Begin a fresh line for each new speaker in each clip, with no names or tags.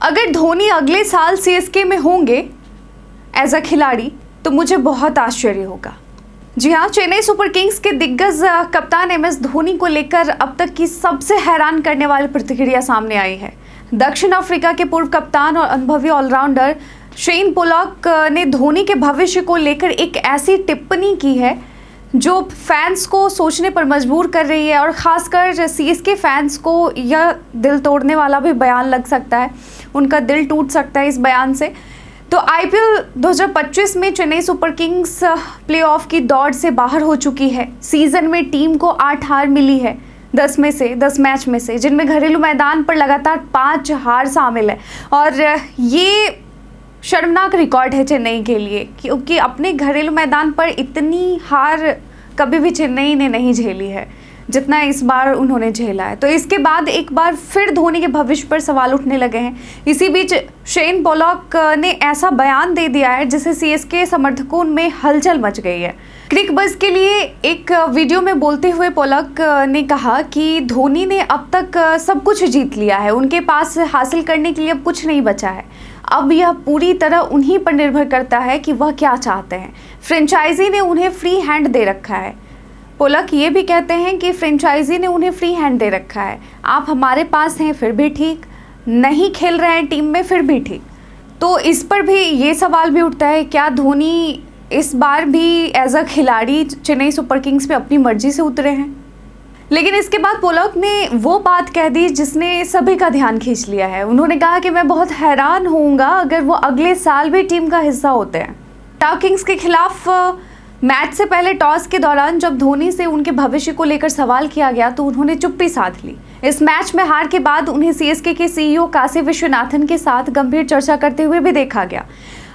अगर धोनी अगले साल सीएसके में होंगे एज अ खिलाड़ी तो मुझे बहुत आश्चर्य होगा। जी हाँ, चेन्नई सुपर किंग्स के दिग्गज कप्तान एमएस धोनी को लेकर अब तक की सबसे हैरान करने वाली प्रतिक्रिया सामने आई है। दक्षिण अफ्रीका के पूर्व कप्तान और अनुभवी ऑलराउंडर शेन पोलॉक ने धोनी के भविष्य को लेकर एक ऐसी टिप्पणी की है जो फैंस को सोचने पर मजबूर कर रही है, और ख़ासकर सीएसके फैंस को यह दिल तोड़ने वाला भी बयान लग सकता है। उनका दिल टूट सकता है इस बयान से। तो आईपीएल 2025 में चेन्नई सुपर किंग्स प्लेऑफ की दौड़ से बाहर हो चुकी है। सीज़न में टीम को 8 हार मिली है 10 मैच में से, जिनमें घरेलू मैदान पर लगातार 5 हार शामिल है। और ये शर्मनाक रिकॉर्ड है चेन्नई के लिए, क्योंकि अपने घरेलू मैदान पर इतनी हार कभी भी चेन्नई ने नहीं झेली है जितना इस बार उन्होंने झेला है। तो इसके बाद एक बार फिर धोनी के भविष्य पर सवाल उठने लगे हैं। इसी बीच शेन पोलॉक ने ऐसा बयान दे दिया है जिससे सीएसके समर्थकों में हलचल मच गई है। क्रिक बज़ के लिए एक वीडियो में बोलते हुए पोलॉक ने कहा कि धोनी ने अब तक सब कुछ जीत लिया है, उनके पास हासिल करने के लिए अब कुछ नहीं बचा है। अब यह पूरी तरह उन्हीं पर निर्भर करता है कि वह क्या चाहते हैं। फ्रेंचाइजी ने उन्हें फ्री हैंड दे रखा है। पोलॉक ये भी कहते हैं कि फ्रेंचाइजी ने उन्हें फ्री हैंड दे रखा है। आप हमारे पास हैं फिर भी ठीक, नहीं खेल रहे हैं टीम में फिर भी ठीक। तो इस पर भी ये सवाल भी उठता है, क्या धोनी इस बार भी एज अ खिलाड़ी चेन्नई सुपर किंग्स पे अपनी मर्जी से उतरे हैं? लेकिन इसके बाद पोलॉक ने वो बात कह दी जिसने सभी का ध्यान खींच लिया है। उन्होंने कहा कि मैं बहुत हैरान होऊंगा अगर वो अगले साल भी टीम का हिस्सा होते हैं। टॉप किंग्स के खिलाफ मैच से पहले टॉस के दौरान जब धोनी से उनके भविष्य को लेकर सवाल किया गया तो उन्होंने चुप्पी साध ली। इस मैच में हार के बाद उन्हें सीएसके के सीईओ काशी विश्वनाथन के साथ गंभीर चर्चा करते हुए भी देखा गया।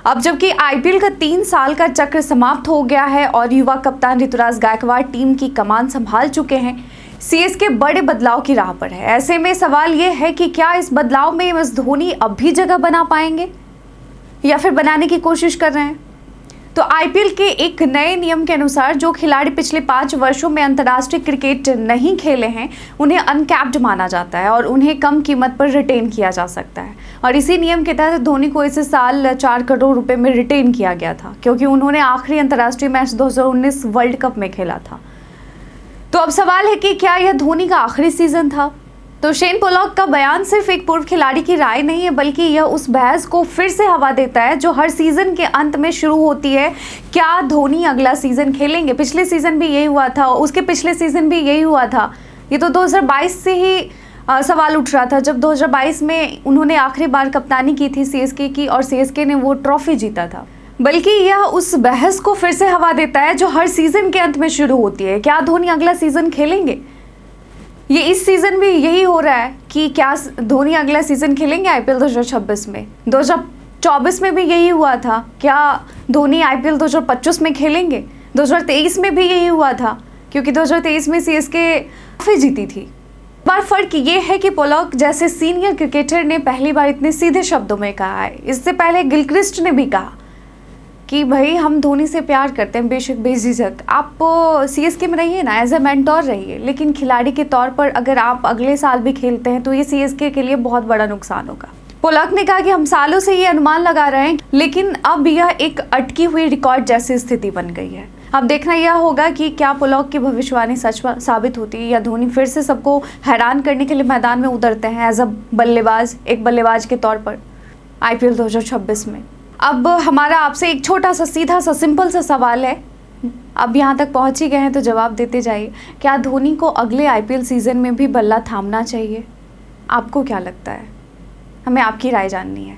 अब जबकि आईपीएल का 3 साल का चक्र समाप्त हो गया है और युवा कप्तान ऋतुराज गायकवाड़ टीम की कमान संभाल चुके हैं, सीएसके बड़े बदलाव की राह पर है। ऐसे में सवाल ये है कि क्या इस बदलाव में एमएस धोनी अब भी जगह बना पाएंगे या फिर बनाने की कोशिश कर रहे हैं? तो आईपीएल के एक नए नियम के अनुसार जो खिलाड़ी पिछले 5 वर्षों में अंतर्राष्ट्रीय क्रिकेट नहीं खेले हैं उन्हें अनकैप्ड माना जाता है और उन्हें कम कीमत पर रिटेन किया जा सकता है। और इसी नियम के तहत धोनी को इस साल 4 करोड़ रुपए में रिटेन किया गया था, क्योंकि उन्होंने आखिरी अंतर्राष्ट्रीय मैच 2019 वर्ल्ड कप में खेला था। तो अब सवाल है कि क्या यह धोनी का आखिरी सीजन था? तो शेन पोलॉक का बयान सिर्फ एक पूर्व खिलाड़ी की राय नहीं है, बल्कि यह उस बहस को फिर से हवा देता है जो हर सीजन के अंत में शुरू होती है। क्या धोनी अगला सीजन खेलेंगे? पिछले सीजन भी यही हुआ था, उसके पिछले सीजन भी यही हुआ था। ये तो 2022 से ही सवाल उठ रहा था, जब 2022 में उन्होंने आखिरी बार कप्तानी की थी सीएसके की और सीएसके ने वो ट्रॉफी जीता था। बल्कि यह उस बहस को फिर से हवा देता है जो हर सीजन के अंत में शुरू होती है। क्या धोनी अगला सीजन खेलेंगे? ये इस सीजन भी यही हो रहा है कि क्या धोनी अगला सीजन खेलेंगे आईपीएल 2026 में। 2024 में भी यही हुआ था। क्या धोनी आईपीएल 2025 में खेलेंगे? 2023 में भी यही हुआ था, क्योंकि 2023 में सीएसके ट्रॉफी जीती थी। बार फर्क ये है कि पोलॉक जैसे सीनियर क्रिकेटर ने पहली बार इतने सीधे शब्दों में कहा है। इससे पहले गिलक्रिस्ट ने भी कहा कि भाई हम धोनी से प्यार करते हैं, बेशक बेझिझक आप सीएसके में रहिए ना, एज ए मेंटोर रहिए, लेकिन खिलाड़ी के तौर पर अगर आप अगले साल भी खेलते हैं तो ये सीएसके के लिए बहुत बड़ा नुकसान होगा। पोलॉक ने कहा कि हम सालों से ये अनुमान लगा रहे हैं, लेकिन अब यह एक अटकी हुई रिकॉर्ड जैसी स्थिति बन गई है। अब देखना यह होगा कि क्या पोलॉक की भविष्यवाणी सच साबित होती है या धोनी फिर से सबको हैरान करने के लिए मैदान में उतरते हैं एज अ बल्लेबाज, एक बल्लेबाज के तौर पर आईपीएल 2026 में। अब हमारा आपसे एक छोटा सा सीधा सा सिंपल सा सवाल है, अब यहाँ तक पहुँच ही गए हैं तो जवाब देते जाइए। क्या धोनी को अगले आईपीएल सीज़न में भी बल्ला थामना चाहिए? आपको क्या लगता है? हमें आपकी राय जाननी है।